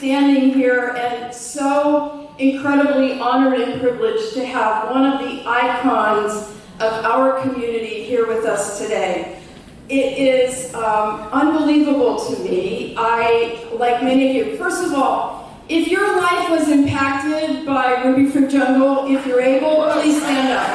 standing here and so incredibly honored and privileged to have one of the icons of our community here with us today. It is unbelievable to me. Like many of you, first of all, if your life was impacted by Rubyfruit Jungle, if you're able, please stand up.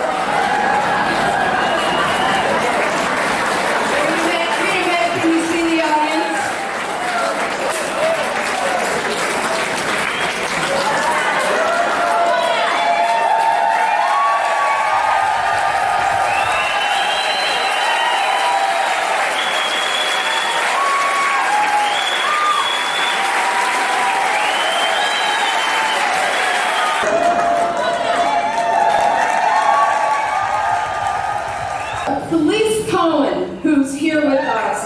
Felice Cohen, who's here with us,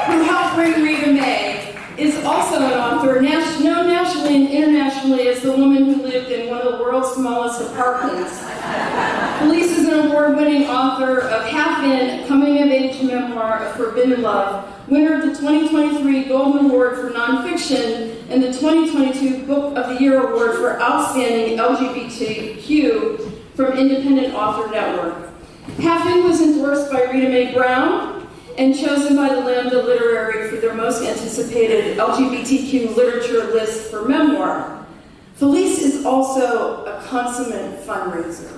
who helped bring Rita Mae, is also an author, known nationally and internationally as the woman who lived in one of the world's smallest apartments. Felice is an award-winning author of Half-In, coming-of-age memoir of forbidden love, winner of the 2023 Golden Award for Nonfiction and the 2022 Book of the Year Award for Outstanding LGBTQ from Independent Author Network. Half-In was endorsed by Rita Mae Brown and chosen by the Lambda Literary for their most anticipated LGBTQ literature list for memoir. Felice is also a consummate fundraiser.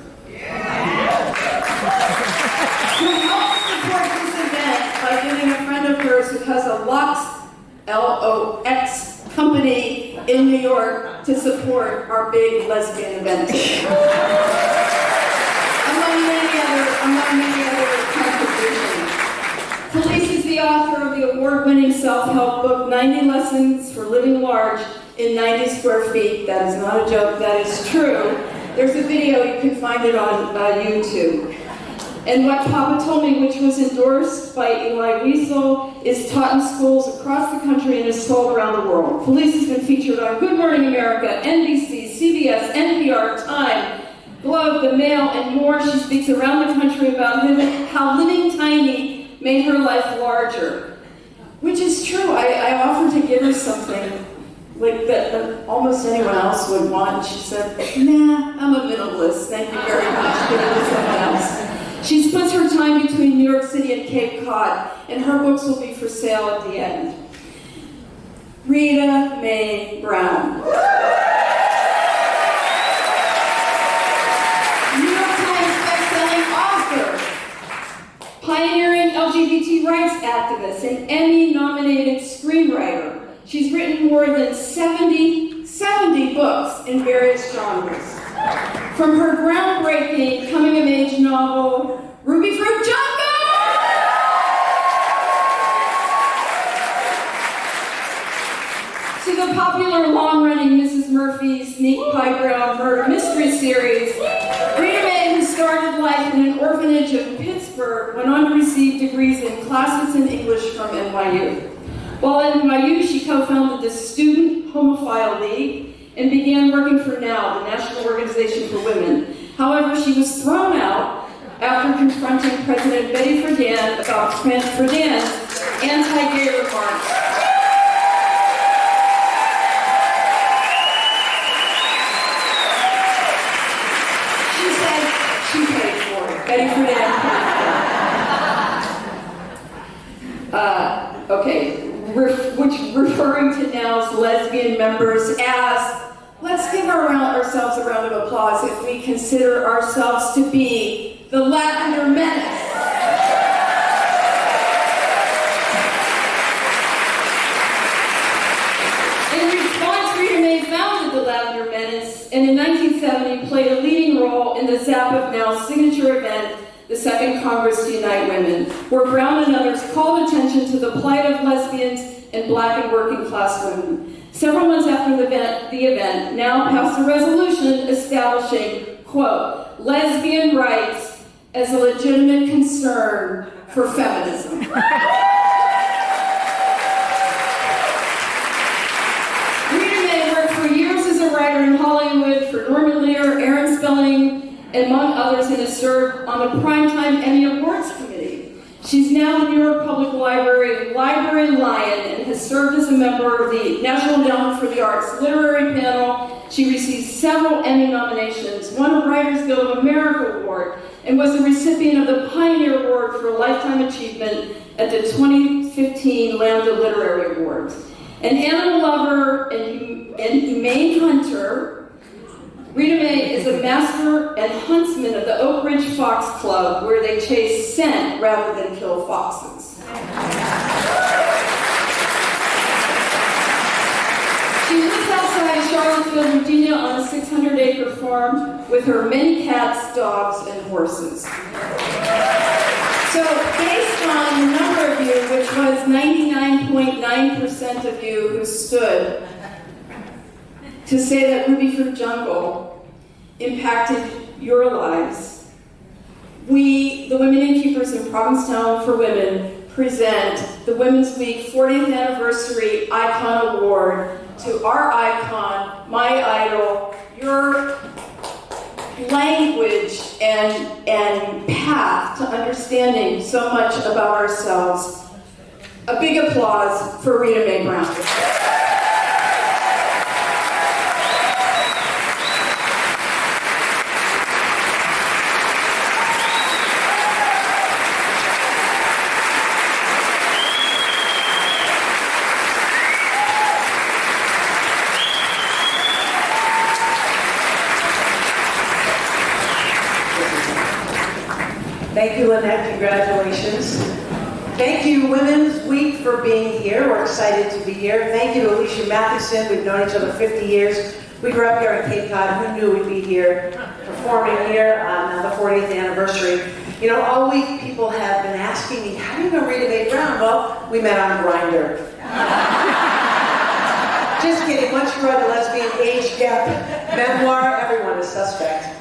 Who helps support this event by getting a friend of hers who has a LOX, L-O-X, company in New York to support our big lesbian event. Among many other contributions. Felice is the author of the award-winning self-help book, 90 Lessons for Living Large in 90 Square Feet. That is not a joke, that is true. There's a video, you can find it on YouTube. And What Papa Told Me, which was endorsed by Eli Wiesel, is taught in schools across the country and is sold around the world. Felice has been featured on Good Morning America, NBC, CBS, NPR, Time, Globe, The Mail, and more. She speaks around the country about how living tiny made her life larger. Which is true. I offered to give her something like that almost anyone else would want. She said, nah, I'm a minimalist. Thank you very much. Give it to someone else. She splits her time between New York City and Cape Cod, and her books will be for sale at the end. Rita Mae Brown. Pioneering LGBT rights activist and Emmy-nominated screenwriter. She's written more than 70 books in various genres. From her groundbreaking coming-of-age novel, Rubyfruit Jungle! To the popular long-running Mrs. Murphy's Sneak Playground murder mystery series, Rita Mae, who started life in an orphanage in Pittsburgh, went on to receive degrees in classics and English from NYU. While at NYU, she co-founded the Student Homophile League and began working for NOW, the National Organization for Women. However, she was thrown out after confronting President Betty Friedan about Friedan's anti-gay remarks. Betty Friedan. Referring to NOW's lesbian members as, let's give ourselves a round of applause if we consider ourselves to be the Lavender Menace. In response, Rita Mae founded the Lavender Menace, and in 1970 played a leading role in the Zap of Now's signature event, the Second Congress to Unite Women, where Brown and others called attention to the plight of lesbians and Black and working class women. Several months after the event, NOW passed a resolution establishing, quote, lesbian rights as a legitimate concern for feminism. Rita Mae worked for years as a writer in Hollywood for Norman Lear, Aaron Spelling, and among others, and has served on the Primetime Emmy Awards Committee. She's now the New York Public Library Library Lion and has served as a member of the National Endowment for the Arts Literary Panel. She received several Emmy nominations, won a Writers Guild of America Award, and was the recipient of the Pioneer Award for Lifetime Achievement at the 2015 Lambda Literary Awards. An animal lover and humane hunter, Rita Mae is a master and huntsman of the Oak Ridge Fox Club, where they chase scent rather than kill foxes. She lives outside Charlottesville, Virginia, on a 600-acre farm with her many cats, dogs, and horses. So, based on the number of you, which was 99.9% of you who stood to say that Rubyfruit Jungle impacted your lives, we, the Women Innkeepers in Provincetown for Women, present the Women's Week 40th Anniversary Icon Award to our icon, my idol, your language and path to understanding so much about ourselves. A big applause for Rita Mae Brown. Thank you, Lynette. Congratulations. Thank you, Women's Week, for being here. We're excited to be here. Thank you to Alicia Matheson. We've known each other 50 years. We grew up here in Cape Cod. Who knew we'd be here, performing here on the 40th anniversary. You know, all week people have been asking me, how do you know Rita Mae Brown? Well, we met on Grindr. Just kidding. Once you write a lesbian age gap memoir, everyone is suspect.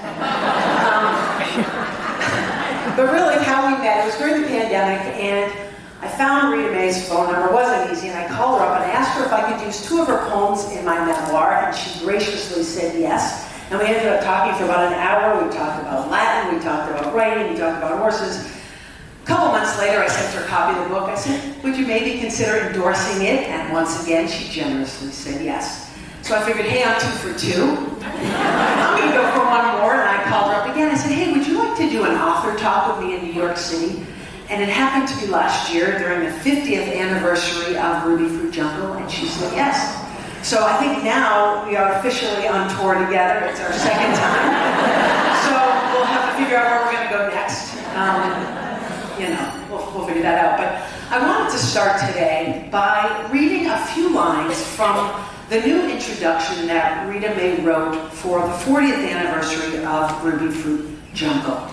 But really, how we met, it was during the pandemic, and I found Rita Mae's phone number. It wasn't easy, and I called her up and I asked her if I could use 2 of her poems in my memoir, and she graciously said yes. And we ended up talking for about an hour. We talked about Latin, we talked about writing, we talked about horses. A couple months later, I sent her a copy of the book. I said, would you maybe consider endorsing it? And once again, she generously said yes. So I figured, hey, I'm 2 for 2. I'm going to go for one more. And I called her up again. I said, hey, would you like to do an author talk with me in New York City? And it happened to be last year during the 50th anniversary of Rubyfruit Jungle. And she said yes. So I think now we are officially on tour together. It's our second time. So we'll have to figure out where we're going to go next. You know, we'll figure that out. But I wanted to start today by reading a few lines from the new introduction that Rita Mae wrote for the 40th anniversary of Rubyfruit Jungle.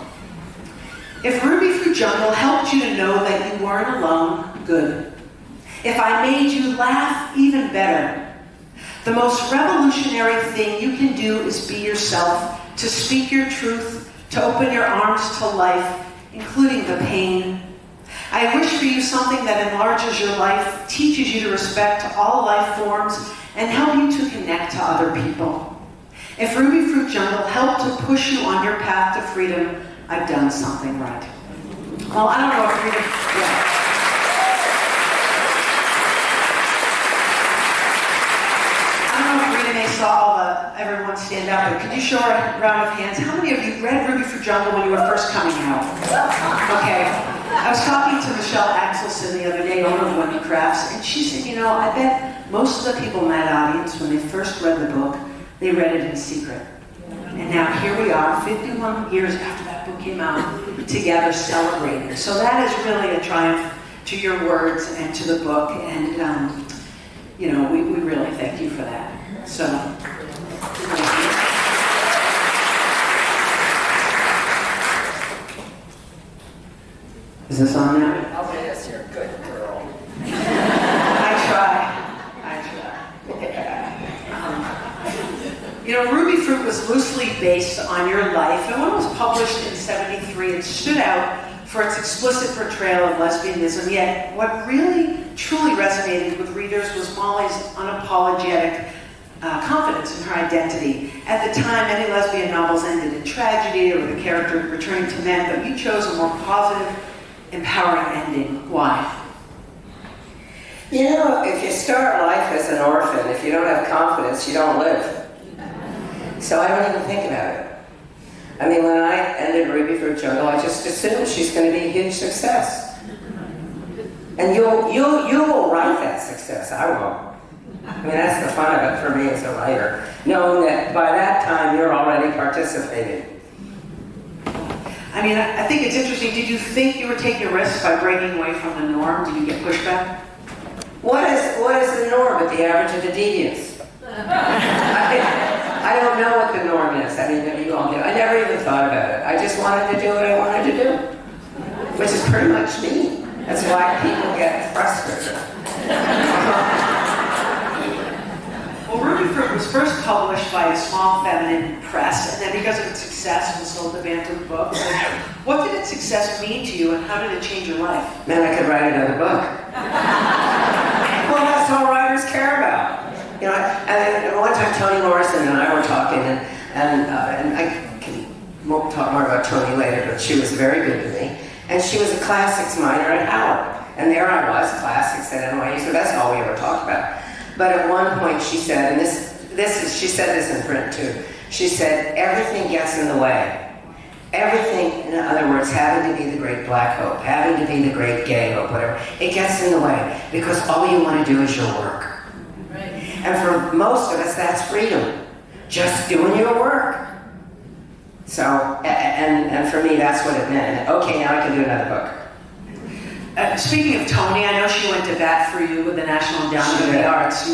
If Rubyfruit Jungle helped you to know that you weren't alone, good. If I made you laugh, even better. The most revolutionary thing you can do is be yourself, to speak your truth, to open your arms to life, including the pain. I wish for you something that enlarges your life, teaches you to respect all life forms, and help you to connect to other people. If Rubyfruit Jungle helped to push you on your path to freedom, I've done something right. Well, I don't know if Rita... Yeah. Saw everyone stand up, but could you show a round of hands? How many of you read Rubyfruit Jungle when you were first coming out? Okay. I was talking to Michelle Axelson the other day, owner of Wendy Crafts, and she said, you know, I bet most of the people in that audience, when they first read the book, they read it in secret. And now here we are, 51 years after that book came out, together celebrating. So that is really a triumph to your words and to the book, and you know, we really thank you for that. So, is this on now? Oh, yes, you're a good girl. I try. You know, Rubyfruit was loosely based on your life, and when it was published in '73, it stood out for its explicit portrayal of lesbianism, yet what really, truly resonated with readers was Molly's unapologetic confidence in her identity. At the time, many lesbian novels ended in tragedy or with a character returning to men, but you chose a more positive, empowering ending. Why? You know, if you start life as an orphan, if you don't have confidence, you don't live. So I don't even think about it. I mean, when I ended Rubyfruit Jungle, I just assumed she's going to be a huge success. And you will write that success, I won't. I mean, that's the fun of it for me as a writer, knowing that by that time you're already participating. I mean, I think it's interesting. Did you think you were taking a risk by breaking away from the norm? Did you get pushback? What is the norm but the average of the deviants? I don't know what the norm is. I mean, maybe you all do. I never even thought about it. I just wanted to do what I wanted to do, which is pretty much me. That's why people get frustrated. Well, Rubyfruit was first published by a small feminine press, and then because of its success, it was sold to Bantam Books. What did its success mean to you, and how did it change your life? Man, I could write another book. Well, that's all writers care about. You know, and one time Toni Morrison and I were talking, and I won't talk more about Toni later, but she was very good to me. And she was a classics minor at Howard. And there I was, classics at NYU, so that's all we ever talked about. But at one point she said, and she said this in print too, she said, everything gets in the way. Everything, in other words, having to be the great black hope, having to be the great gay hope, whatever, it gets in the way because all you want to do is your work. And for most of us, that's freedom. Just doing your work. So, and for me, that's what it meant. Okay, now I can do another book. Speaking of Toni, I know she went to bat for you with the National Endowment of the Arts.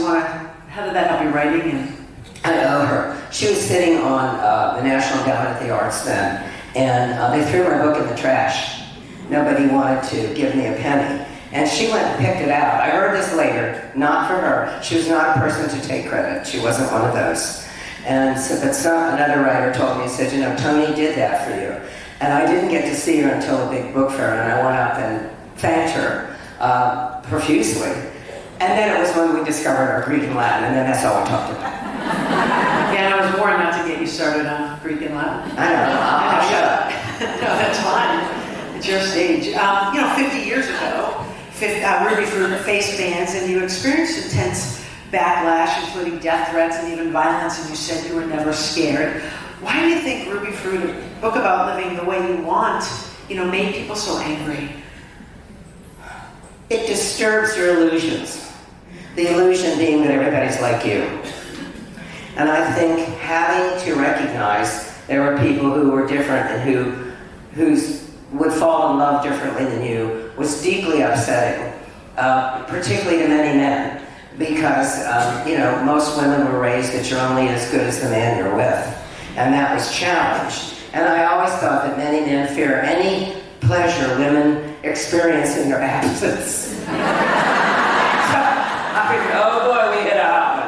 How did that help you writing? And I owe her. She was sitting on the National Endowment of the Arts then, and they threw my book in the trash. Nobody wanted to give me a penny. And she went and picked it out. I heard this later, not from her. She was not a person to take credit. She wasn't one of those. And so, but another writer told me, he said, you know, Toni did that for you. And I didn't get to see her until a big book fair, and I went up and thanked her profusely. And then it was when we discovered our Greek and Latin, and then that's all we talked about. Yeah, and I was warned not to get you started on Greek and Latin. I don't know, I'll shut up. No, that's fine. It's your stage. 50 years ago, Rubyfruit faced bans, and you experienced intense backlash, including death threats and even violence, and you said you were never scared. Why do you think Rubyfruit, a book about living the way you want, made people so angry? It disturbs your illusions. The illusion being that everybody's like you. And I think having to recognize there were people who were different and who would fall in love differently than you was deeply upsetting, particularly to many men, because most women were raised that you're only as good as the man you're with, and that was challenged. And I always thought that many men fear any pleasure women experience in their absence. So, I figured, oh boy, we hit a hot one.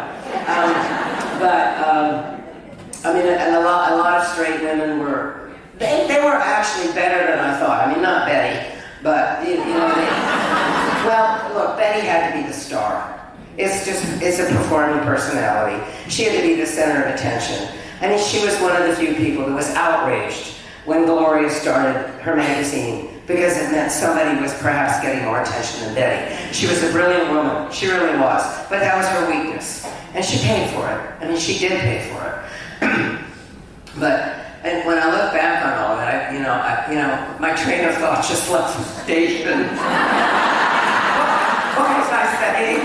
And a lot of straight women were, they were actually better than I thought. I mean, not Betty, but, well, look, Betty had to be the star. It's a performing personality. She had to be the center of attention. I mean, she was one of the few people that was outraged when Gloria started her magazine because it meant somebody was perhaps getting more attention than Betty. She was a brilliant woman. She really was. But that was her weakness. And she paid for it. I mean, she did pay for it. And when I look back on all that, my train of thought just left the station. What was I saying?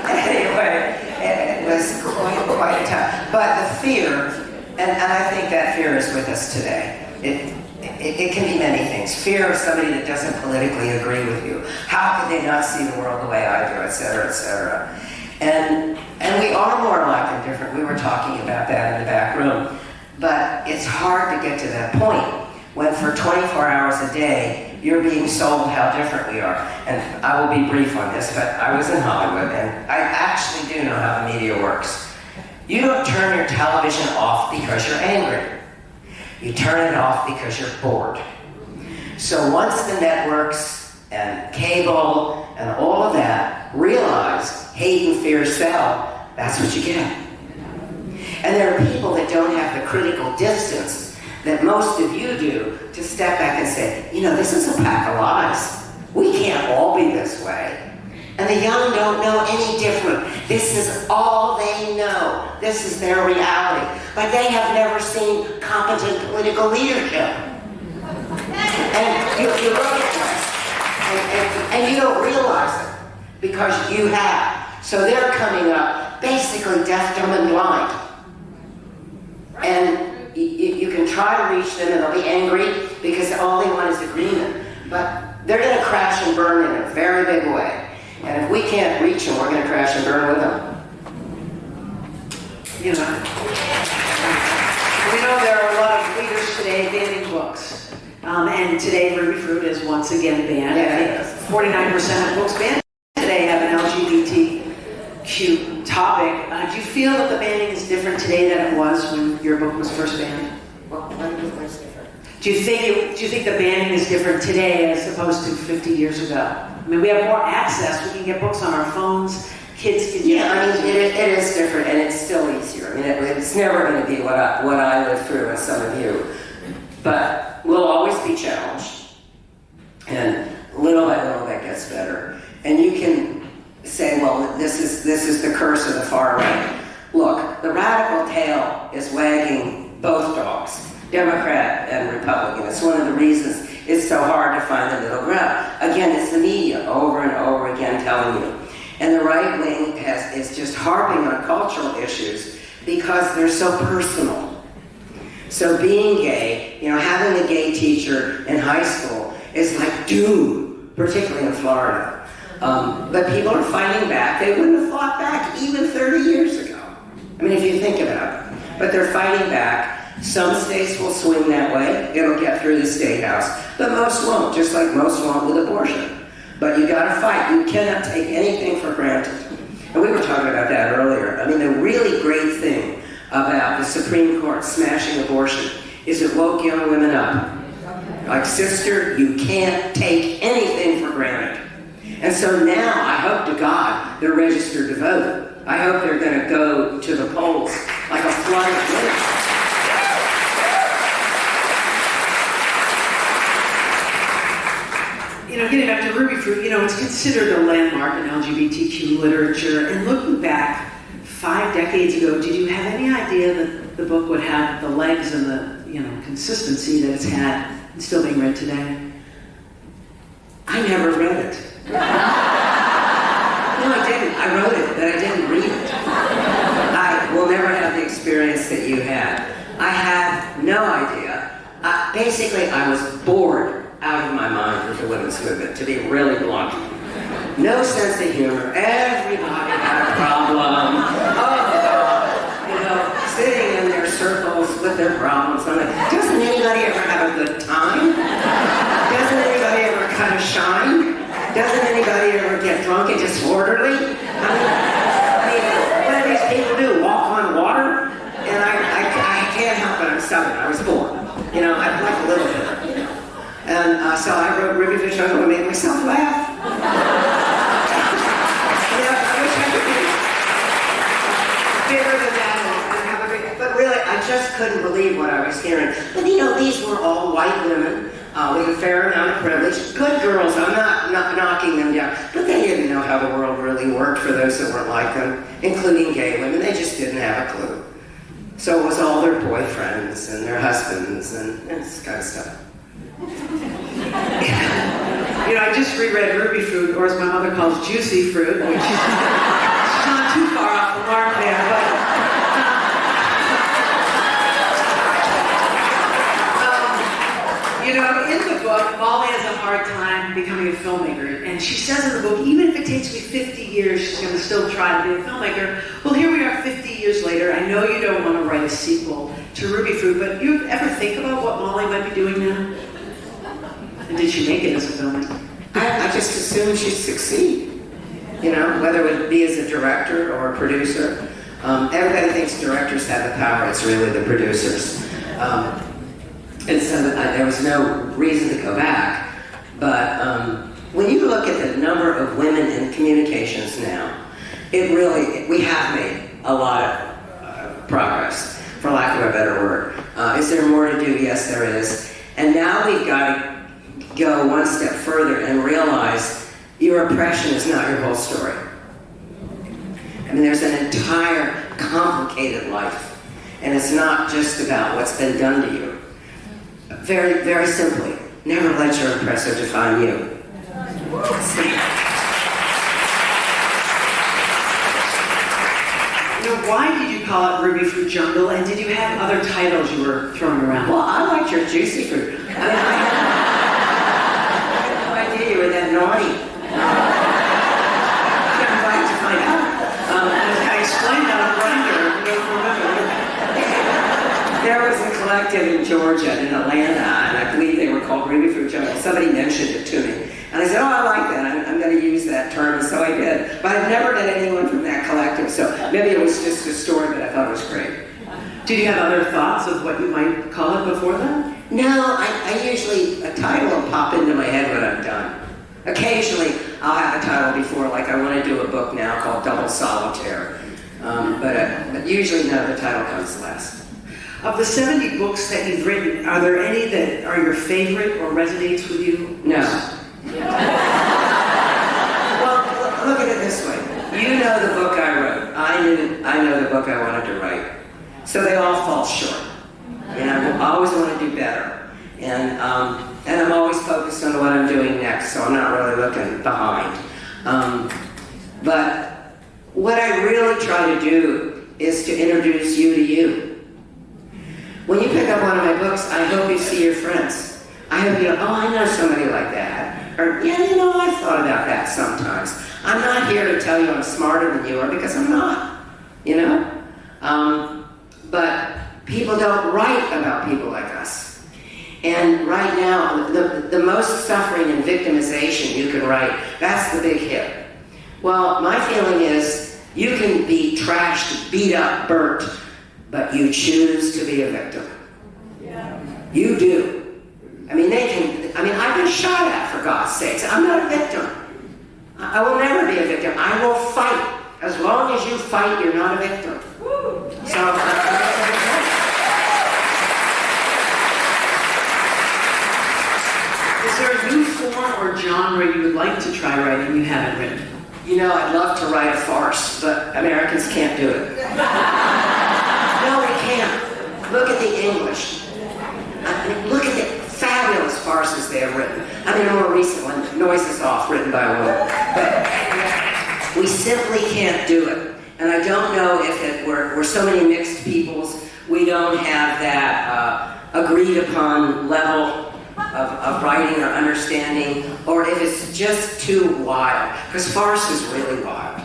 Anyway, it was quite a time. But the fear, and I think that fear is with us today. It can be many things. Fear of somebody that doesn't politically agree with you. How could they not see the world the way I do, et cetera, et cetera. And we are more alike and different. We were talking about that in the back room. But it's hard to get to that point when for 24 hours a day, you're being sold how different we are. And I will be brief on this, but I was in Hollywood, and I actually do know how the media works. You don't turn your television off because you're angry. You turn it off because you're bored. So once the networks and cable and all of that realize hate and fear sell, that's what you get. And there are people that don't have the critical distance that most of you do to step back and say, you know, this is a pack of lies. We can't all be this way. And the young don't know any different. This is all they know. This is their reality. Like they have never seen competent political leadership. And you look at this, and you don't realize it because you have. So they're coming up basically deaf, dumb, and blind. And you can try to reach them and they'll be angry because all they want is agreement. But they're going to crash and burn in a very big way. And if we can't reach them, we're going to crash and burn with them. You know, we know there are a lot of leaders today banning books. And today Rubyfruit is once again banned. Yeah, I think 49% of books banned today have an LGBTQ topic. Do you feel that the banning is different today than it was when your book was first banned? What was different? Do you think the banning is different today as opposed to 50 years ago? I mean, we have more access. We can get books on our phones. Kids can get. Yeah, I mean, it is different, and it's still easier. I mean, it's never going to be what I lived through and some of you, but we'll always be challenged, and little by little that gets better. And you can say, well, this is the curse of the far right. Look, the radical tail is wagging both dogs, Democrat and Republican. It's one of the reasons it's so hard to find the middle ground. Again, it's the media over and over again telling you. And the right wing is just harping on cultural issues because they're so personal. So being gay, you know, having a gay teacher in high school is like doom, particularly in Florida. But people are fighting back. They wouldn't have fought back even 30 years ago. I mean, if you think about it. But they're fighting back. Some states will swing that way. It'll get through the state house. But most won't, just like most won't with abortion. But you gotta fight. You cannot take anything for granted. And we were talking about that earlier. I mean, the really great thing about the Supreme Court smashing abortion is it woke young women up. Like, sister, you can't take anything for granted. And so now, I hope to God, they're registered to vote. I hope they're gonna go to the polls like a flood of women. You know, getting back to Rubyfruit, you know, it's considered a landmark in LGBTQ literature. And looking back 5 decades ago, did you have any idea that the book would have the legs and the, you know, consistency that it's had and still being read today? I never read it. No, I didn't. I wrote it, but I didn't read it. I will never have the experience that you had. I had no idea. Basically, I was bored out of my mind with the women's movement, to be really blunt. No sense of humor. Everybody had a problem. Oh, God. You know, sitting in their circles with their problems. I'm like, doesn't anybody ever have a good time? Doesn't anybody ever kind of shine? Doesn't anybody ever get drunk and disorderly? I mean, what do these people do? Walk on water? And I can't help it. I'm stubborn. I was born. You know, I'd like a little bit, you know. And so I wrote Rubyfruit Jungle to make myself laugh. Yeah, I wish I could be bigger than that and have a big, but really, I just couldn't believe what I was hearing. But you know, these were all white women with a fair amount of privilege. Good girls, I'm not knocking them down. But they didn't know how the world really worked for those that weren't like them, including gay women. They just didn't have a clue. So it was all their boyfriends and their husbands and this kind of stuff. You know, I just reread Rubyfruit, or as my mother calls Juicy Fruit, which is not too far off the mark there, but you know, in the book, Molly has a hard time becoming a filmmaker, and she says in the book, even if it takes me 50 years, she's going to still try to be a filmmaker. Well, here we are 50 years later. I know you don't want to write a sequel to Rubyfruit, but you ever think about what Molly might be doing now? And did she make it as a filmmaker? I just assumed she'd succeed. You know, whether it would be as a director or a producer. Everybody thinks directors have the power. It's really the producers. And so there was no reason to go back. But when you look at the number of women in communications now, we have made a lot of progress, for lack of a better word. Is there more to do? Yes, there is. And now we've got to go one step further and realize your oppression is not your whole story. I mean, there's an entire complicated life, and it's not just about what's been done to you. Very, very simply, never let your oppressor define you. Why did you call it Rubyfruit Jungle, and did you have other titles you were throwing around? Well, I liked your juicy fruit. I had no idea you were that naughty. I'm glad to find out. I explained that on Grindr. There was a collective in Georgia, in Atlanta, and I believe they were called Rubyfruit Jungle. Somebody mentioned it to me. And I said, oh, I like that. I'm going to use that term, and so I did. But I've never met anyone from that collective, so maybe it was just a story, but I thought it was great. Did you have other thoughts of what you might call it before that? No, I usually, a title will pop into my head when I'm done. Occasionally, I'll have a title before, like I want to do a book now called Double Solitaire. But usually, no, the title comes last. Of the 70 books that you've written, are there any that are your favorite or resonates with you? No. Well, look at it this way. You know the book I wrote. I know the book I wanted to write. So they all fall short. And I always want to do better. And I'm always focused on what I'm doing next, so I'm not really looking behind. But what I really try to do is to introduce you to you. When you pick up one of my books, I hope you see your friends. I hope you go, oh, I know somebody like that. Or, yeah, you know, I've thought about that sometimes. I'm not here to tell you I'm smarter than you are, because I'm not, you know? But people don't write about people like us. And right now, the most suffering and victimization you can write, that's the big hit. Well, my feeling is you can be trashed, beat up, burnt, but you choose to be a victim. Yeah. You do. I've been shot at, for God's sakes. I'm not a victim. I will never be a victim. I will fight. As long as you fight, you're not a victim. Woo. So, is there a new form or genre you would like to try writing you haven't written? you know, I'd love to write a farce, but Americans can't do it. No, we can't. Look at the English. Look at the fabulous farces they have written. I mean, a more recent one, Noises Off, written by a woman. But we simply can't do it. And I don't know if we're so many mixed peoples, we don't have that agreed upon level of writing or understanding, or if it's just too wild. Because farce is really wild.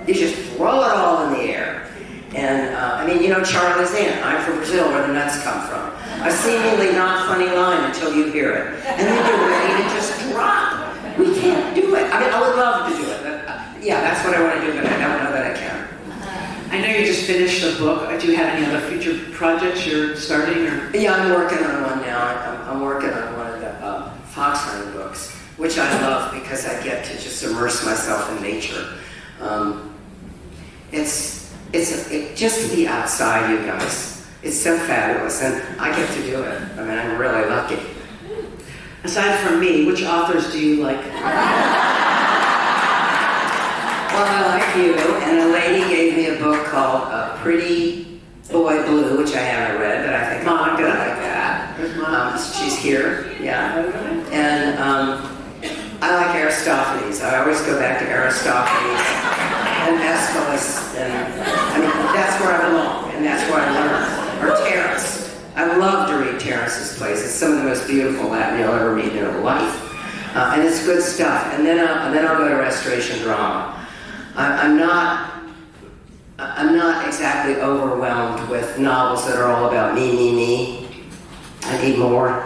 You just throw it all in the air. And I mean, you know Charlie's Aunt, I'm from Brazil, where the nuts come from. A seemingly not funny line until you hear it. And then you're ready to just drop. We can't do it. I mean, I would love to do it, but yeah, that's what I want to do, but I don't know that I can. I know you just finished a book. Do you have any other future projects you're starting? Or? Yeah, I'm working on one now. I'm working on one of the fox hunting books, which I love because I get to just immerse myself in nature. It's just to be outside, you guys. It's so fabulous, and I get to do it. I mean, I'm really lucky. Aside from me, which authors do you like? Well, I like you, and a lady gave me a book called Pretty Boy Blue, which I haven't read, but I think I'm gonna like that. She's here, yeah. And I like Aristophanes. I always go back to Aristophanes and Aeschylus, and I mean, that's where I belong, and that's where I learn. Or Terence. I love to read Terence's plays. It's some of the most beautiful Latin you'll ever read in your life. And it's good stuff. And then I'll go to Restoration Drama. I'm not exactly overwhelmed with novels that are all about me. I need more.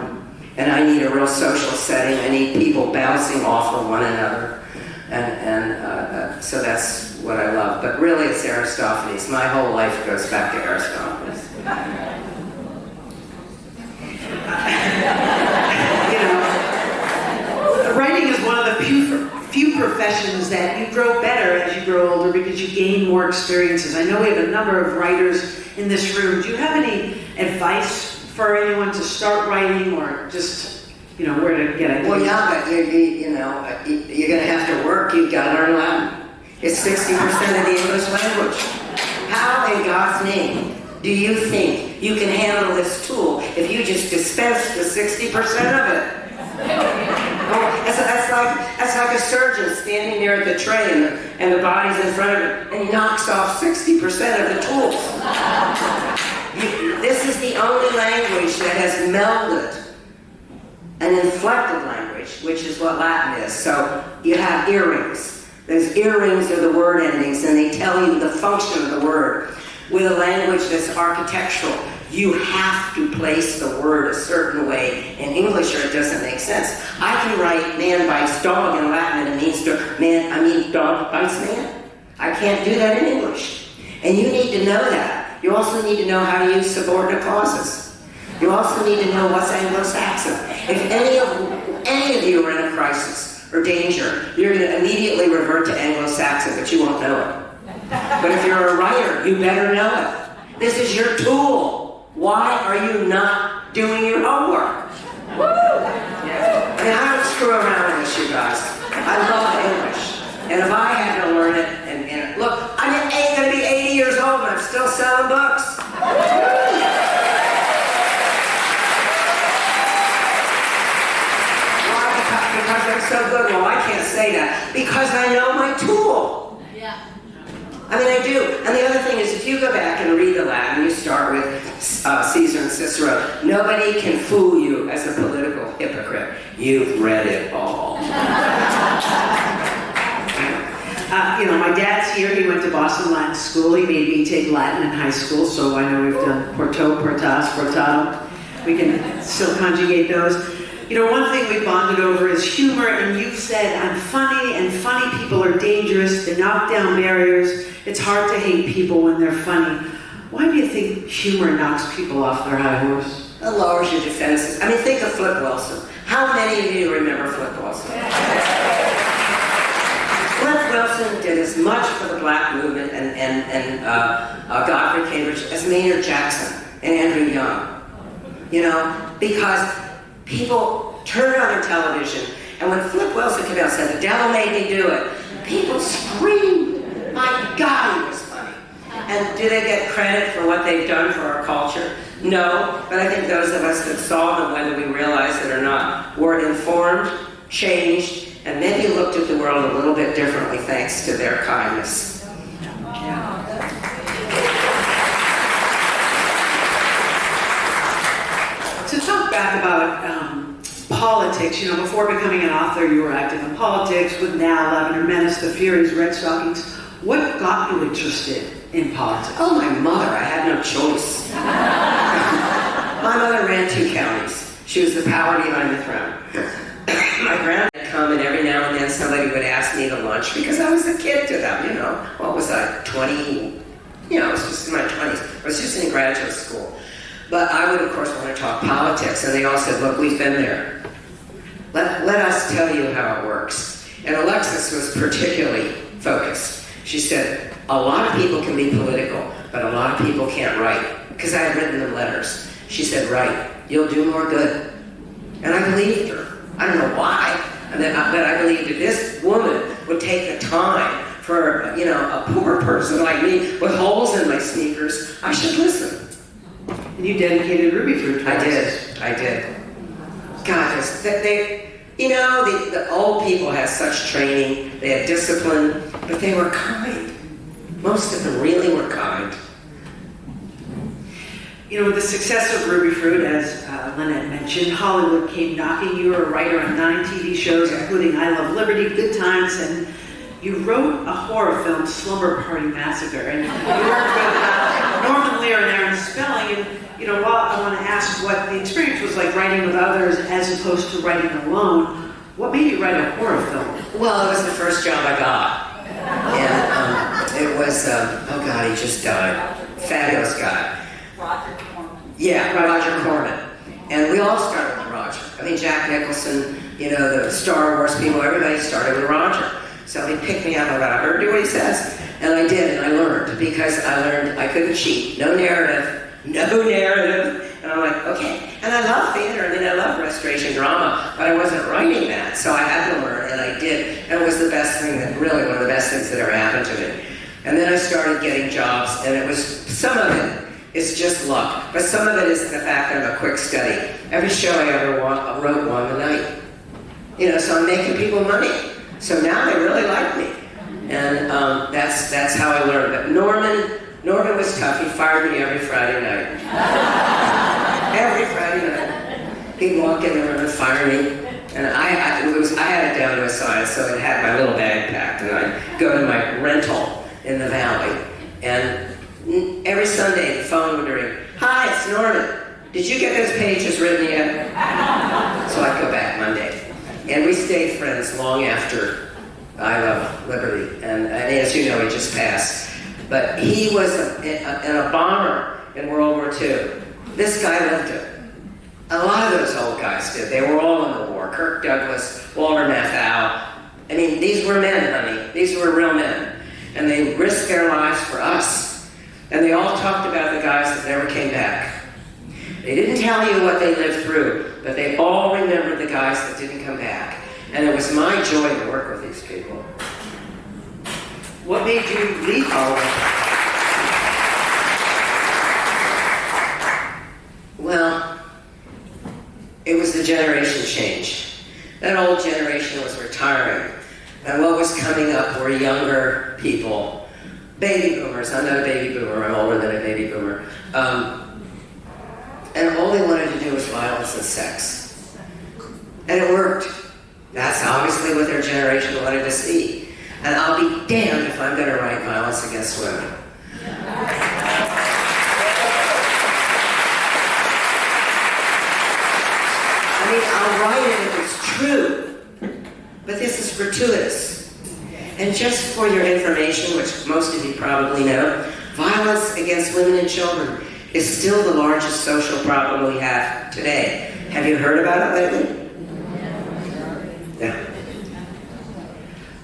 And I need a real social setting. I need people bouncing off of one another. And so that's what I love. But really it's Aristophanes. My whole life goes back to Aristophanes. You know, writing is one of the few professions that you grow better as you grow older because you gain more experiences. I know we have a number of writers in this room. Do you have any advice for anyone to start writing or just, where to get ideas? Well, yeah, but you're going to have to work. You've got to learn Latin. It's 60% of the English language. How in God's name do you think you can handle this tool if you just dispense the 60% of it? That's like a surgeon standing there at the tray and the body's in front of him and he knocks off 60% of the tools. This is the only language that has melded an inflected language, which is what Latin is. So you have earrings. Those earrings are the word endings and they tell you the function of the word. With a language that's architectural, you have to place the word a certain way. In English, or it doesn't make sense. I can write man bites dog in Latin and it means dog bites man. I can't do that in English. And you need to know that. You also need to know how to use subordinate clauses. You also need to know what's Anglo-Saxon. If any of you are in a crisis or danger, you're going to immediately revert to Anglo-Saxon, but you won't know it. But if you're a writer, you better know it. This is your tool. Why are you not doing your homework? Woo! I mean, I don't screw around with this, you guys. I love English. And if I had to learn it, and look, I'm going to be 80 years old and I'm still selling books. Why? Because I'm so good. Well, I can't say that. Because I know my tool. I mean, I do. And the other thing is, if you go back and read the Latin, you start with Caesar and Cicero. Nobody can fool you as a political hypocrite. You've read it all. My dad's here. He went to Boston Latin School. He made me take Latin in high school, so I know we've done porto, portas, portado. We can still conjugate those. One thing we bonded over is humor, and you've said, I'm funny, and funny people are dangerous. They knock down barriers. It's hard to hate people when they're funny. Why do you think humor knocks people off their high horse? It lowers your defenses. I mean, think of Flip Wilson. How many of you remember Flip Wilson? Flip Wilson did as much for the black movement and Godfrey Cambridge as Maynard Jackson and Andrew Young. Because people turned on their television, and when Flip Wilson came out and said, the devil made me do it, people screamed, my God, he was funny. And do they get credit for what they've done for our culture? No, but I think those of us that saw them, whether we realized it or not, were informed, changed, and maybe looked at the world a little bit differently thanks to their kindness. To talk back about politics, before becoming an author, you were active in politics with Now, Lavender Menace, the Furies, Red Stockings. What got you interested in politics? Oh, my mother. I had no choice. My mother ran 2 counties. She was the power behind the throne. My grandma would come, and every now and then somebody would ask me to lunch because I was a kid to them, What was I, 20? I was just in my 20s. I was just in graduate school. But I would, of course, want to talk politics, and they all said, look, we've been there. Let us tell you how it works. And Alexis was particularly focused. She said, a lot of people can be political, but a lot of people can't write. Because I had written them letters. She said, write, you'll do more good. And I believed her. I don't know why, but I believed that this woman would take the time for, a poor person like me with holes in my sneakers. I should listen. And you dedicated Rubyfruit. I did. God, the old people had such training, they had discipline, but they were kind. Most of them really were kind. With the success of Rubyfruit, as Lynette mentioned, Hollywood came knocking. You were a writer on 9 TV shows, including I Love Liberty, Good Times, and you wrote a horror film, Slumber Party Massacre, and you worked with Norman Lear and Aaron Spelling, and I want to ask what the experience was like writing with others as opposed to writing alone. What made you write a horror film? Well, it was the first job I got. And it was, oh God, he just died. Fabulous guy. Roger Corman. Yeah, Roger Corman. And we all started with Roger. I mean, Jack Nicholson, the Star Wars people, everybody started with Roger. So he picked me up about, I heard do what he says. And I did, and I learned, because I learned I couldn't cheat. No narrative. And And I'm like, okay. And I love theater, I mean, I love restoration drama, but I wasn't writing that, so I had to learn, and I did. And it was the best thing that, really one of the best things that ever happened to me. And then I started getting jobs, and it was, some of it is just luck, but some of it is the fact that I'm a quick study. Every show I ever wrote won the night. You know, so I'm making people money. So now they really like me. And that's how I learned. But Norman was tough. He fired me every Friday night. Every Friday night. He'd walk in the room and fire me. And I had it down to a science, so I had my little bag packed, and I'd go to my rental in the valley. And every Sunday the phone would ring. Hi, it's Norman. Did you get those pages written yet? So I'd go back Monday. And we stayed friends long after I Love Liberty. And as you know, he just passed. But he was a bomber in World War II. This guy lived it. A lot of those old guys did. They were all in the war. Kirk Douglas, Walter Matthau. I mean, these were men, honey. These were real men. And they risked their lives for us. And they all talked about the guys that never came back. They didn't tell you what they lived through, but they all remembered the guys that didn't come back. And it was my joy to work with these people. What made you leave Hollywood? Well, it was the generation change. That old generation was retiring. And what was coming up were younger people. Baby boomers. I'm not a baby boomer. I'm older than a baby boomer. And all they wanted to do was violence and sex. And it worked. That's obviously what their generation wanted to see. And I'll be damned if I'm going to write violence against women. I mean, I'll write it if it's true. But this is gratuitous. And just for your information, which most of you probably know, violence against women and children is still the largest social problem we have today. Have you heard about it lately? Yeah.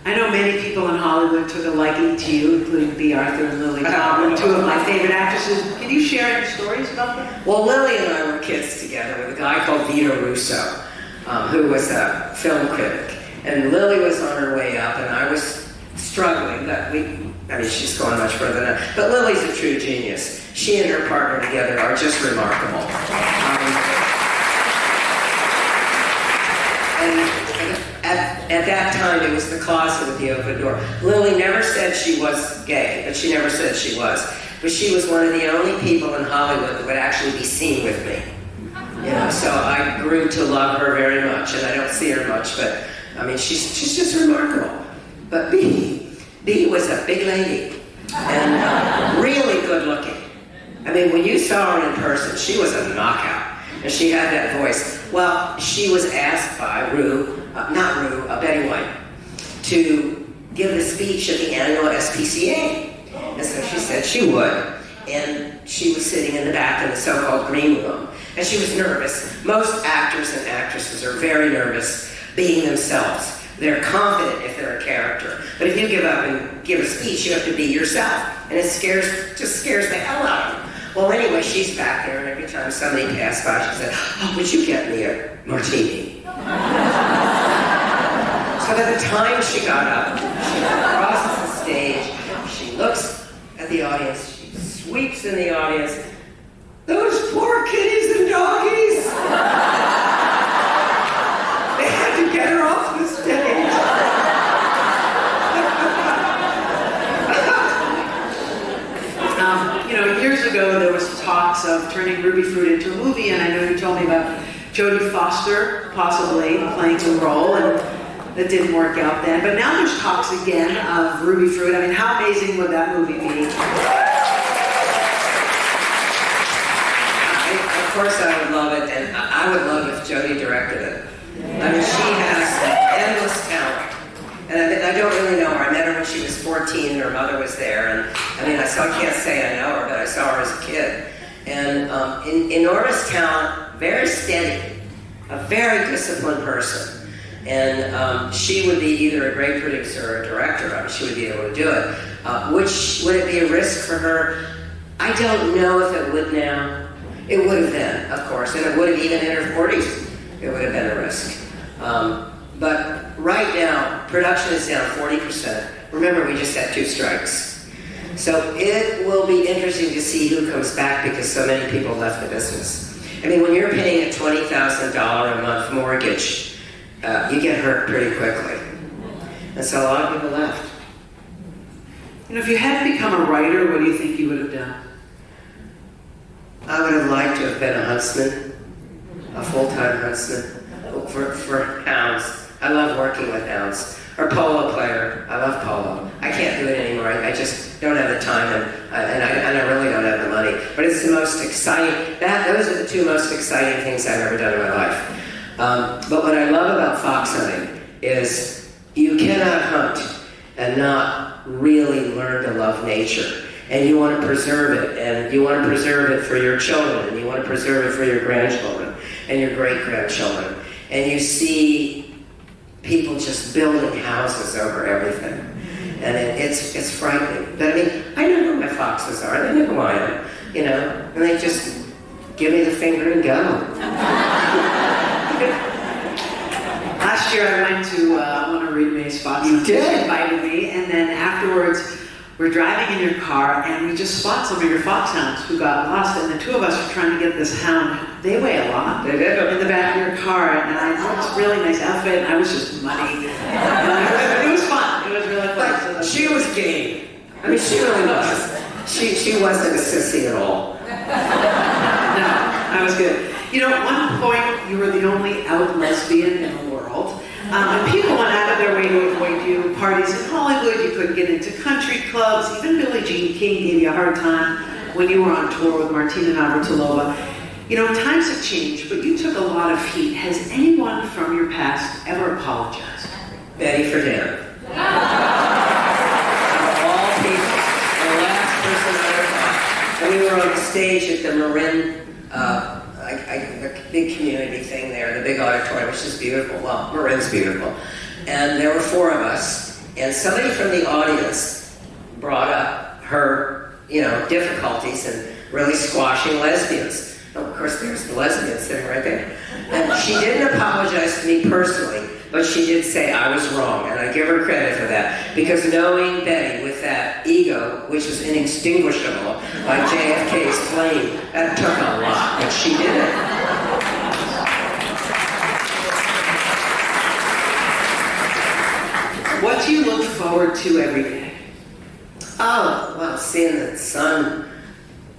I know many people in Hollywood took a liking to you, including B. Arthur and Lily Tomlin, two of my favorite actresses. Can you share any stories about them? Well, Lily and I were kids together with a guy called Vito Russo, who was a film critic. And Lily was on her way up, and I was struggling, but she's gone much further than that. But Lily's a true genius. She and her partner together are just remarkable. At that time, it was the closet with the open door. Lily never said she was gay, but she never said she was. But she was one of the only people in Hollywood that would actually be seen with me. You know, so I grew to love her very much, and I don't see her much, but I mean, she's just remarkable. But B was a big lady, and really good looking. I mean, when you saw her in person, she was a knockout, and she had that voice. Well, she was asked by Betty White, to give a speech at the annual SPCA. And so she said she would. And she was sitting in the back in the so-called green room. And she was nervous. Most actors and actresses are very nervous being themselves. They're confident if they're a character. But if you give up and give a speech, you have to be yourself. And it just scares the hell out of them. Well, anyway, she's back there, and every time somebody passed by, she said, "Oh, would you get me a martini?" So by the time she got up, she crosses the stage, she looks at the audience, she sweeps in the audience. Those poor kitties and doggies! They had to get her off the stage. Years ago there was talks of turning Rubyfruit into a movie, and I know you told me about Jodie Foster possibly playing the role, and that didn't work out then. But now there's talks again of Rubyfruit. I mean, how amazing would that movie be? Of course I would love it, and I would love if Jodie directed it. I mean, she has endless talent. And I don't really know her. I met her when she was 14, and her mother was there. And I mean, I can't say I know her, but I saw her as a kid. And enormous talent, very steady, a very disciplined person. And she would be either a great producer or a director. I mean, she would be able to do it. Would it be a risk for her? I don't know if it would now. It would have been, of course, and it would have even in her 40s. It would have been a risk. But right now, production is down 40%. Remember, we just had 2 strikes. So it will be interesting to see who comes back because so many people left the business. I mean, when you're paying a $20,000 a month mortgage, you get hurt pretty quickly. And so a lot of people left. You know, if you hadn't become a writer, what do you think you would have done? I would have liked to have been a huntsman, a full-time huntsman for hounds. I love working with hounds. Or polo player. I love polo. I can't do it anymore. I just don't have the time and I really don't have the money. But it's the most exciting, those are the 2 most exciting things I've ever done in my life. But what I love about fox hunting is you cannot hunt and not really learn to love nature. And you want to preserve it, and you want to preserve it for your children, and you want to preserve it for your grandchildren and your great-grandchildren. And you see people just building houses over everything. And it's frightening. But I mean, I know who my foxes are. They know who I am, you know, and they just give me the finger and go. Last year I went to one of Rita Mae's fox hunts. She invited me, and then afterwards we're driving in your car and we just spot some of your foxhounds who got lost, and the 2 of us were trying to get this hound. They weigh a lot. They do. In the back of your car, and I thought it's a really nice outfit, and I was just muddy. It was fun. It was really fun. But she was game. I mean, she really was. She wasn't a sissy at all. No, that was good. You know, at one point, you were the only out lesbian in the world. And people went out of their way to avoid you. Parties in Hollywood, you couldn't get into country clubs. Even Billie Jean King gave you a hard time when you were on tour with Martina Navratilova. You know, times have changed, but you took a lot of heat. Has anyone from your past ever apologized? Betty Friedan. Of all people, the last person I ever thought. And we were on the stage at the Marin, the big community thing there, the big auditorium, which is beautiful. Well, Marin's beautiful. And there were 4 of us, and somebody from the audience brought up her, you know, difficulties in really squashing lesbians. Oh, of course, there's the lesbian sitting right there. And she didn't apologize to me personally, but she did say I was wrong, and I give her credit for that. Because knowing Betty with that ego, which is inextinguishable, like JFK's flame, that took a lot, but she did it. What do you look forward to every day? Oh, well, seeing the sun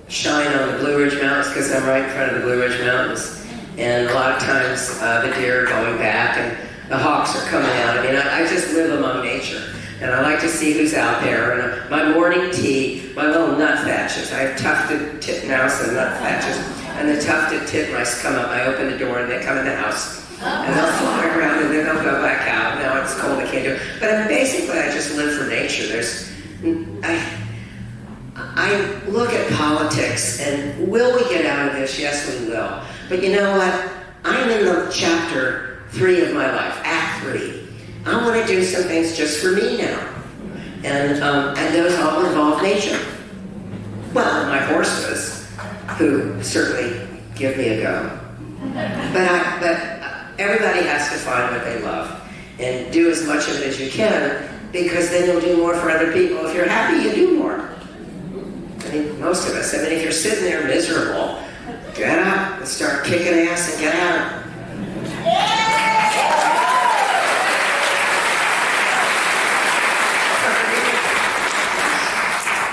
shine on the Blue Ridge Mountains, because I'm right in front of the Blue Ridge Mountains. And a lot of times the deer are going back and the hawks are coming out. I mean, I just live among nature. And I like to see who's out there. And my morning tea, my little nuthatches. I have tufted titmouse and nuthatches. And the tufted titmice come up. I open the door and they come in the house. And they'll fly around and then they'll go back out. Now it's cold, I can't do it. But basically, I just live for nature. I look at politics, and will we get out of this? Yes, we will. But you know what? I'm in the chapter 3 of my life, Act 3. I want to do some things just for me now. And those all involve nature. Well, my horses, who certainly give me a go. But everybody has to find what they love and do as much of it as you can, because then you'll do more for other people. If you're happy, you do more. I mean, most of us. I mean, if you're sitting there miserable, get up and start kicking ass and get out.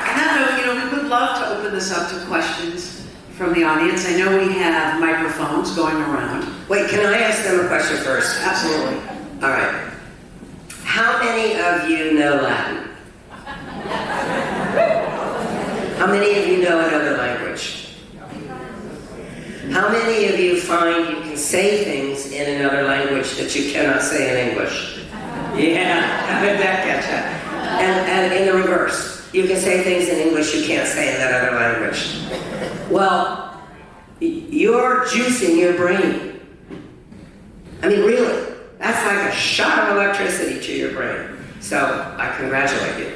On that note, you know, we would love to open this up to questions from the audience. I know we have microphones going around. Wait, can I ask them a question first? Absolutely. All right. How many of you know Latin? How many of you know another language? How many of you find you can say things in another language that you cannot say in English? Yeah, how did that catch up? And in the reverse, you can say things in English you can't say in that other language. Well, you're juicing your brain. I mean, really, that's like a shot of electricity to your brain. So, I congratulate you.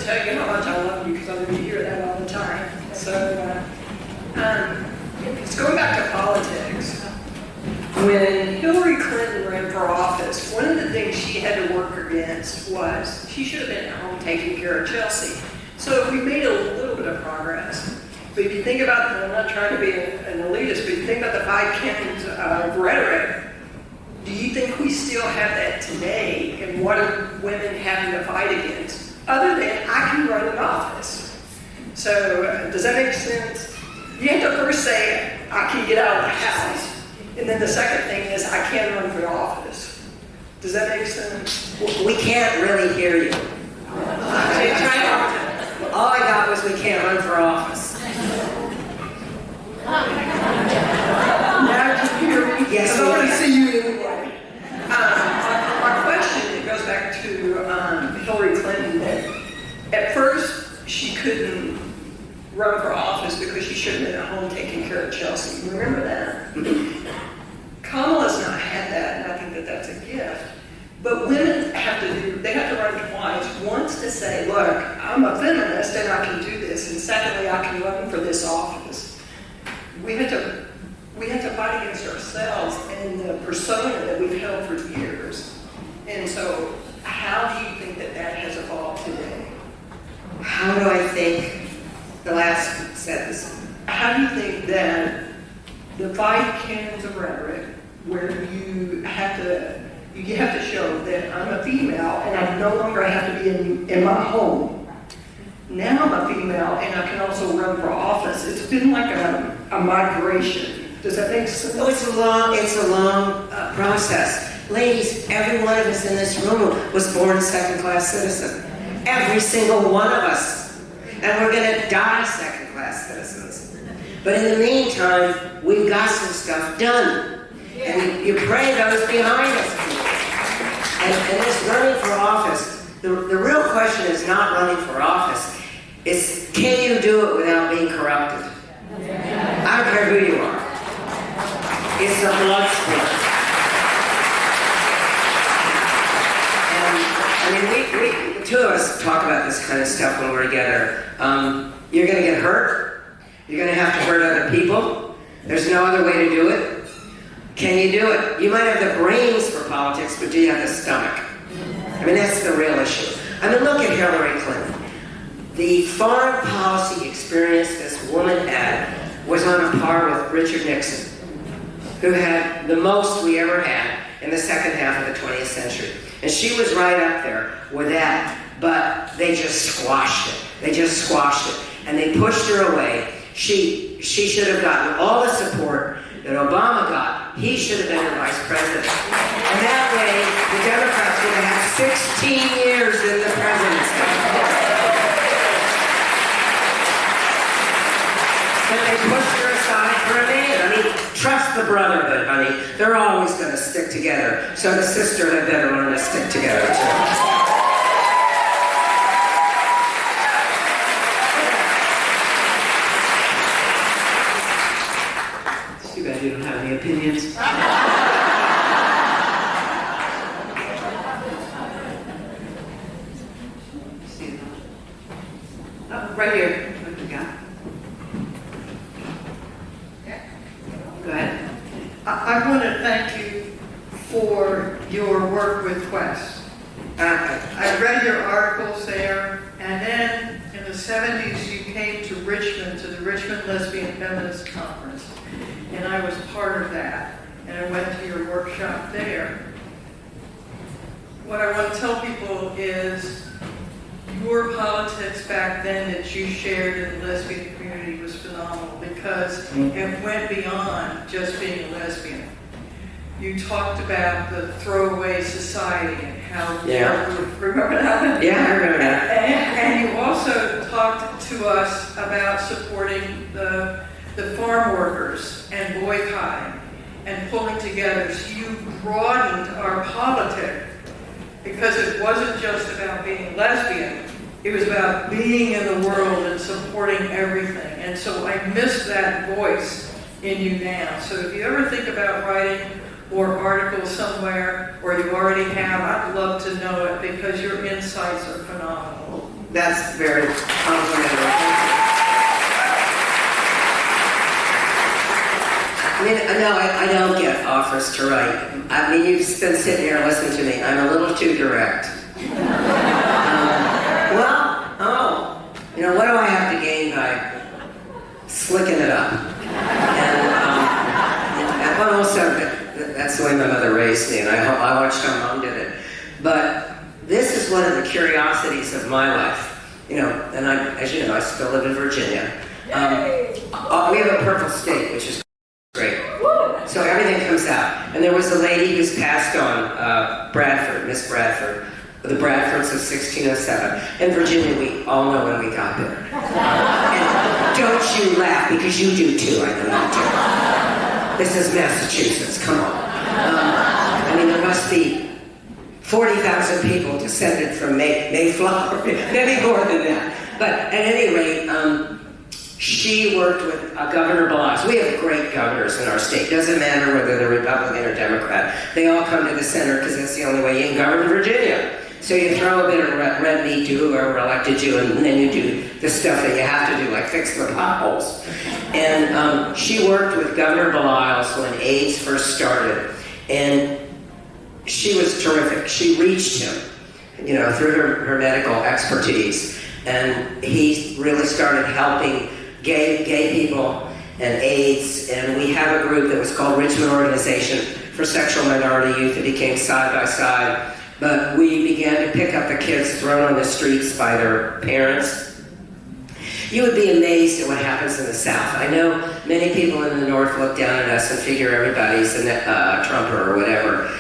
tell you how much I love you because I know you hear that all the time. So, it's going back to politics. When Hillary Clinton ran for office, one of the things she had to work against was she should have been at home taking care of Chelsea. So we made a little bit of progress. But if you think about, and I'm not trying to be an elitist, but if you think about the 5 canons of rhetoric, do you think we still have that today? And what are women having to fight against? Other than, I can run an office. So does that make sense? You have to first say, I can get out of the house. And then the second thing is, I can run for office. Does that make sense? We can't really hear you. All I got was we can't run for office. Now can you hear me? Yes, I we want to can. see you anyway. My question, it goes back to Hillary Clinton. At first, she couldn't run for office because she should have been at home taking care of Chelsea. Remember that? Kamala's not had that, and I think that that's a gift. But women have to run twice. Once to say, look, I'm a feminist and I can do this, and secondly, I can run for this office. We have to fight against ourselves and the persona that we've held for years. And so, how do you think that has evolved today? How do I think the last sentence? How do you think that the 5 canons of rhetoric, where you have to show that I'm a female and I no longer have to be in my home. Now I'm a female and I can also run for office. It's been like a migration. Does that make sense? Oh, it's a long process. Ladies, every one of us in this room was born second-class citizen. Every single one of us. And we're going to die second-class citizens. But in the meantime, we've got some stuff done. And you pray those behind us. And this running for office, the real question is not running for office. It's, can you do it without being corrupted? I don't care who you are. It's a blood sport. And the two of us talk about this kind of stuff when we're together. You're going to get hurt. You're going to have to hurt other people. There's no other way to do it. Can you do it? You might have the brains for politics, but do you have the stomach? I mean, that's the real issue. I mean, look at Hillary Clinton. The foreign policy experience this woman had was on a par with Richard Nixon, who had the most we ever had in the second half of the 20th century. And she was right up there with that, but they just squashed it. They just squashed it. And they pushed her away. She should have gotten all the support that Obama got. He should have been the vice president. And that way, the Democrats would have had 16 years in the presidency. And they pushed her aside for a man. I mean, trust the brotherhood, honey. They're always going to stick together. So the sisterhood better learn to stick together, too. You don't have any opinions. Oh, right here. What do you got? Go ahead. I want to thank you for your work with Quest. I read your articles there, and then in the 70s you came to Richmond, to the Richmond Lesbian Feminist Conference. And I was part of that, and I went to your workshop there. What I want to tell people is your politics back then that you shared in the lesbian community was phenomenal because it went beyond just being a lesbian. You talked about the throwaway society and how remember that? Yeah, I remember that. And you also talked to us about supporting the farm workers and boycotting and pulling together. So you broadened our politic because it wasn't just about being lesbian. It was about being in the world and supporting everything. And so I miss that voice in you now. So if you ever think about writing or articles somewhere, or you already have, I'd love to know it because your insights are phenomenal. That's very complimentary. I mean, no, I don't get offers to write. I mean, you've been sitting here listening to me. I'm a little too direct. You know, what do I have to gain by slicking it up? And also, that's the way my mother raised me, and I watched how Mom did it. But this is one of the curiosities of my life. You know, and as you know, I still live in Virginia. We have a purple state, which is great. So everything comes out. And there was a lady who's passed on, Bradford, Miss Bradford, the Bradfords of 1607. In Virginia, we all know when we got there. And don't you laugh, because you do too, I know you do. This is Massachusetts, come on. I mean, there must be 40,000 people descended from Mayflower, maybe more than that. But at any rate, she worked with Governor Blas. We have great governors in our state. Doesn't matter whether they're Republican or Democrat. They all come to the center because that's the only way you can govern Virginia. So you throw a bit of red meat to whoever elected you, and then you do the stuff that you have to do, like fix the potholes. And she worked with Governor Blas when AIDS first started, and she was terrific. She reached him, you know, through her medical expertise, and he really started helping gay people and AIDS. And we have a group that was called Richmond Organization for Sexual Minority Youth. It became Side by Side. But we began to pick up the kids thrown on the streets by their parents. You would be amazed at what happens in the South. I know many people in the North look down at us and figure everybody's a Trumper or whatever.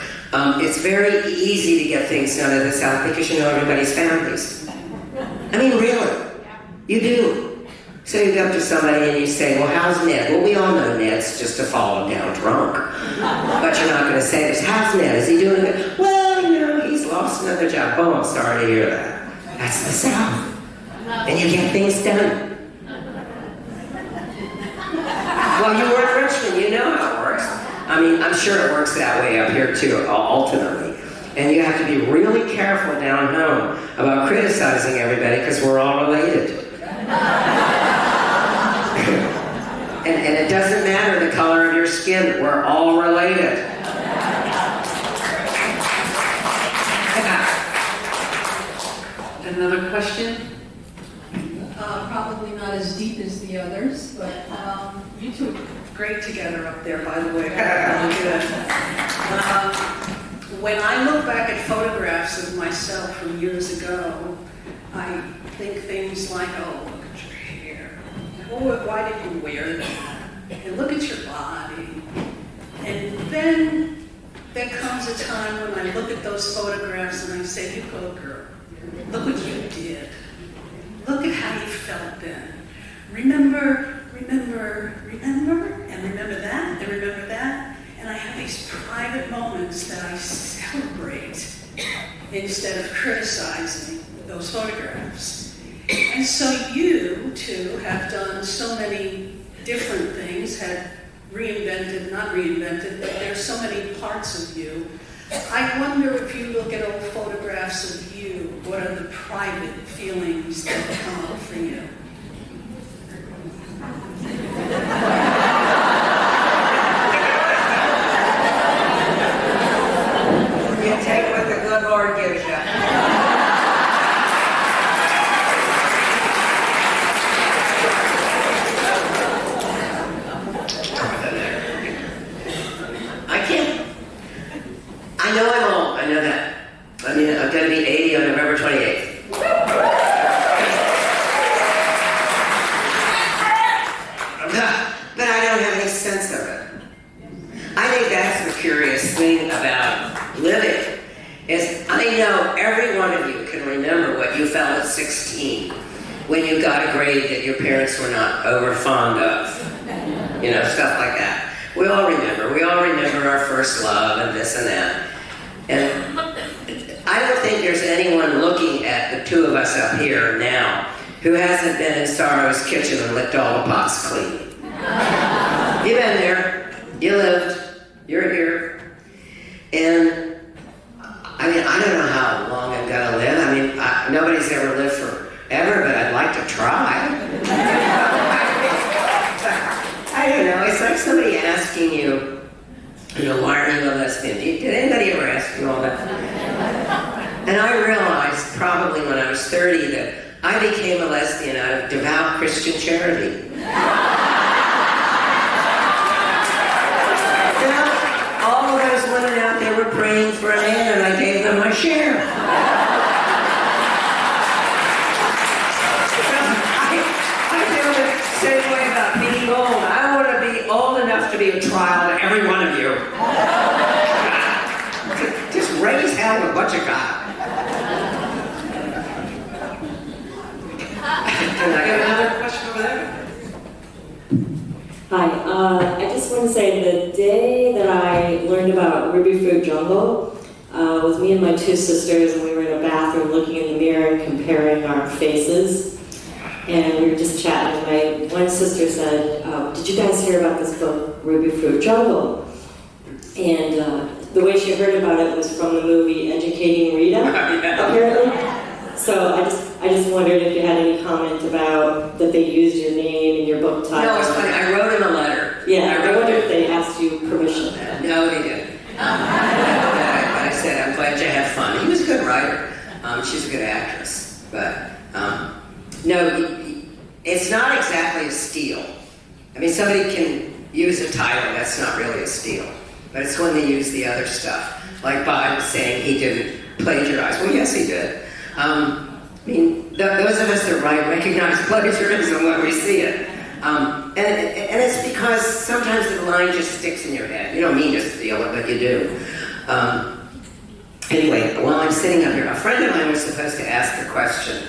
It's very easy to get things done in the South because you know everybody's families. I mean, really, you do. So you go up to somebody and you say, well, how's Ned? Well, we all know Ned's just a fallen down drunk. But you're not going to say this. How's Ned? Is he doing good? Well, you know, he's lost another job. Oh, I'm sorry to hear that. That's the South. And you get things done. Well, you were in Richmond. You know how it works. I mean, I'm sure it works that way up here, too, ultimately. And you have to be really careful down home about criticizing everybody because we're all related. And it doesn't matter the color of your skin, we're all related. Another question? Probably not as deep as the others, but You two are great together up there, by the way. Really good. When I look back at photographs of myself from years ago, I think things like, oh, look at your hair. Oh, why did you wear that? And look at your body. And then there comes a time when I look at those photographs and I say, you go, girl. Look what you did. Look at how you felt then. Remember, and remember that, and remember that. And I have these private moments that I celebrate instead of criticizing those photographs. And so you two have done so many different things, had reinvented, not reinvented, but there's so many parts of you. I wonder if you look at old photographs of you, what are the private feelings that come up for you? You take what the good Lord gives you. I know I'm old, I know that. I mean, I'm going to be 80 on November 28th. But I don't have any sense of it. I think that's the curious thing about living, is I know every one of you can remember what you felt at 16 when you got a grade that your parents were not over fond of. You know, stuff like that. We all remember. We all remember our first love and this and that. And I don't think there's anyone looking at the two of us up here now who hasn't been in Sorrow's kitchen and licked all the pots clean. You've been there. You lived. You're here. And I mean, I don't know how long I'm gonna live. I mean, nobody's ever lived anybody ever ask you all that? And I realized probably when I was 30 that I became a lesbian out of devout Christian charity. All of those women out there were praying for a man, and I gave them my share. I feel the same way about being old. I want to be old enough to be a trial to every one of you. Just raise hell with what you got. Can I get another question over there? Hi, I just want to say the day that I learned about Rubyfruit Jungle was me and my two sisters, and we were in a bathroom looking in the mirror and comparing our faces. And we were just chatting, and my one sister said, did you guys hear about this book, Rubyfruit Jungle? And the way she heard about it was from the movie Educating Rita, apparently. So I just wondered if you had any comment about that they used your name in your book title. No, it's funny. I wrote him a letter. Yeah, I wonder if they asked you permission. No, they didn't. But I said, I'm glad you had fun. He was a good writer. She's a good actress. But no, it's not exactly a steal. I mean, somebody can use a title. That's not really a steal. But it's when they use the other stuff. Like Bob saying he didn't plagiarize. Well, yes, he did. I mean, those of us that write recognize plagiarism when we see it. And it's because sometimes the line just sticks in your head. You don't mean to steal it, but you do. Anyway, while I'm sitting up here, a friend of mine was supposed to ask a question.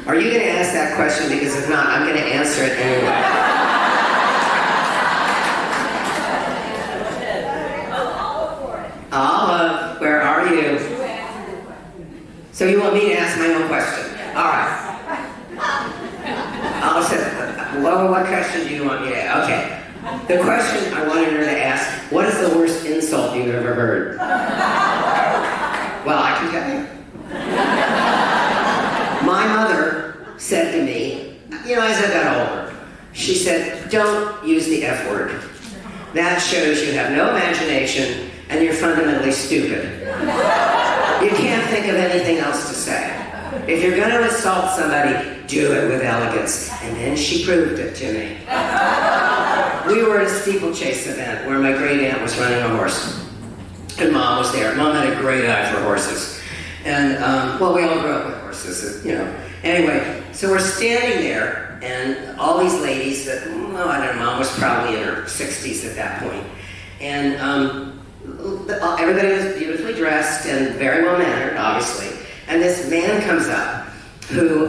Are you going to ask that question? Because if not, I'm going to answer it anyway. Olive, where are you? So you want me to ask my own question? All right. Olive said, well, what question do you want me to ask? Okay. The question I wanted her to ask, what is the worst insult you've ever heard? Well, I can tell you. My mother said to me, you know, as I got older, she said, don't use the F word. That shows you have no imagination and you're fundamentally stupid. You can't think of anything else to say. If you're going to insult somebody, do it with elegance. And then she proved it to me. We were at a steeplechase event where my great aunt was running a horse. And Mom was there. Mom had a great eye for horses. And, well, we all grew up with horses, you know. Anyway, so we're standing there, and all these ladies that, well, I don't know, Mom was probably in her 60s at that point. And everybody was beautifully dressed and very well mannered, obviously. And this man comes up who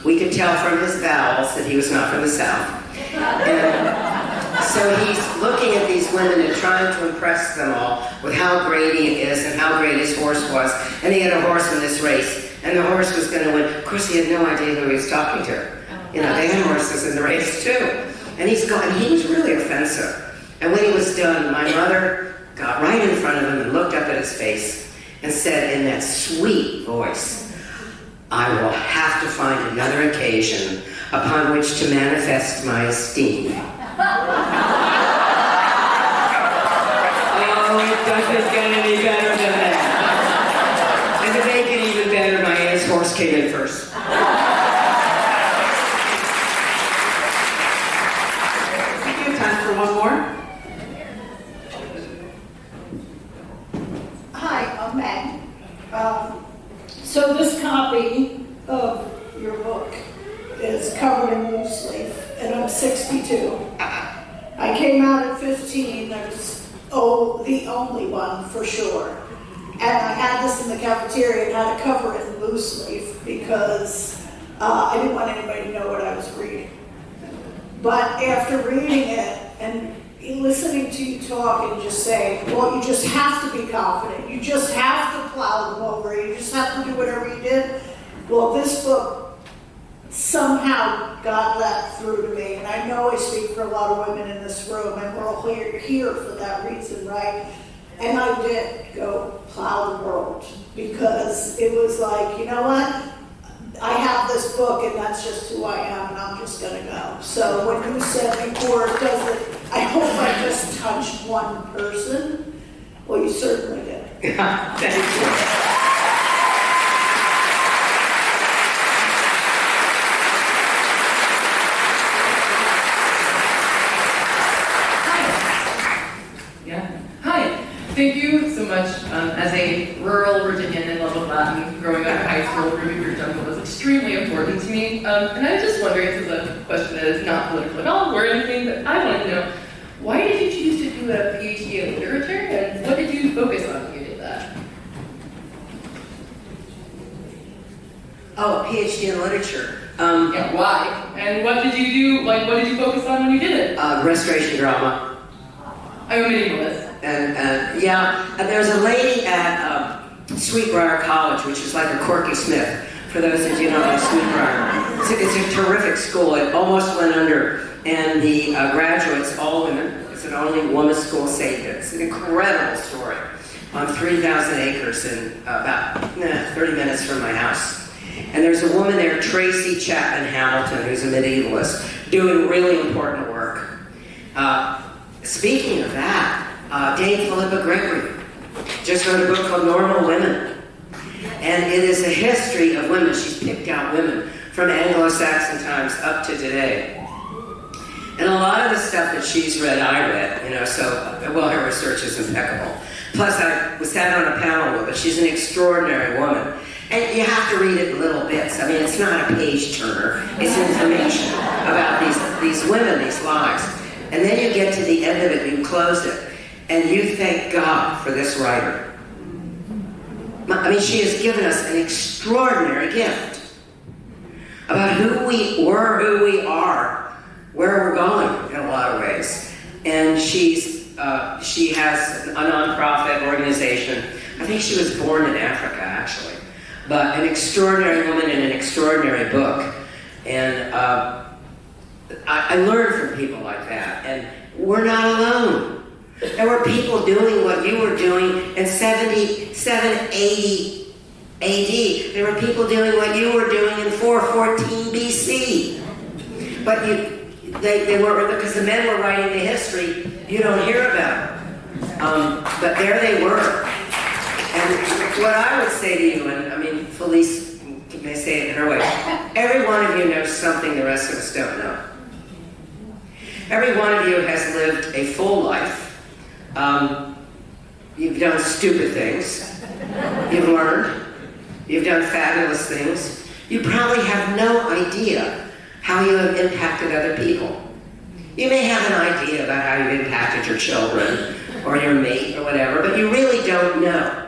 we could tell from his vowels that he was not from the South. And so he's looking at these women and trying to impress them all with how great he is and how great his horse was. And he had a horse in this race, and the horse was going to win. Of course, he had no idea who he was talking to. You know, they had horses in the race too. And he was really offensive. And when he was done, my mother got right in front of him and looked up at his face and said in that sweet voice, I will have to find another occasion upon which to manifest my esteem. Oh, it doesn't get any better than that. And to make it even better, my aunt's horse came in first. I think we have time for one more. Hi, I'm Meg. So this copy of your book is covered in loose leaf, and I'm 62. I came out at 15. I was the only one for sure. And I had this in the cafeteria and had to cover it in loose leaf because I didn't want anybody to know what I was reading. But after reading it and listening to you talk and just saying, well, you just have to be confident. You just have to plow them over. You just have to do whatever you did. Well, this book somehow got that through to me. And I know I speak for a lot of women in this room, and we're all here for that reason, right? And I did go plow the world because it was like, you know what? I have this book, and that's just who I am, and I'm just going to go. So when you said before, I hope I just touched one person. Well, you certainly did. Thank you. Hi, thank you so much. As a rural Virginian in love with Latin, growing up in high school, Rubyfruit Jungle was extremely important to me. And I was just wondering, this is a question that is not political at all or anything, but I wanted to know, why did you choose to do a PhD in literature, and what did you focus on when you did that? Oh, a PhD in literature. Yeah, why? And what did you do, what did you focus on when you did it? Restoration drama. I'm a medievalist. And there's a lady at Sweetbriar College, which is like a Corky Smith, for those of you who don't know Sweetbriar. It's a terrific school. It almost went under, and the graduates, all women. It's an only woman's school saved it. It's an incredible story on 3,000 acres in about 30 minutes from my house. And there's a woman there, Tracy Chapman Hamilton, who's a medievalist, doing really important work. Speaking of that, Dame Philippa Gregory just wrote a book called Normal Women. And it is a history of women. She's picked out women from Anglo-Saxon times up to today. And a lot of the stuff that she's read, I read, so, well, her research is impeccable. Plus, I was sat on a panel with her. She's an extraordinary woman. And you have to read it in little bits. I mean, it's not a page turner. It's information about these women, these lives. And then you get to the end of it, and you close it, and you thank God for this writer. I mean, she has given us an extraordinary gift about who we were, who we are, where we're going in a lot of ways. And she has a nonprofit organization. I think she was born in Africa, actually. But an extraordinary woman in an extraordinary book. And I learned from people like that, and we're not alone. There were people doing what you were doing in 780 AD. There were people doing what you were doing in 414 BC. But they were, because the men were writing the history you don't hear about. But there they were. And what I would say to you, and I mean, Felice may say it in her way, every one of you knows something the rest of us don't know. Every one of you has lived a full life. You've done stupid things. You've learned. You've done fabulous things. You probably have no idea how you have impacted other people. You may have an idea about how you've impacted your children or your mate or whatever, but you really don't know.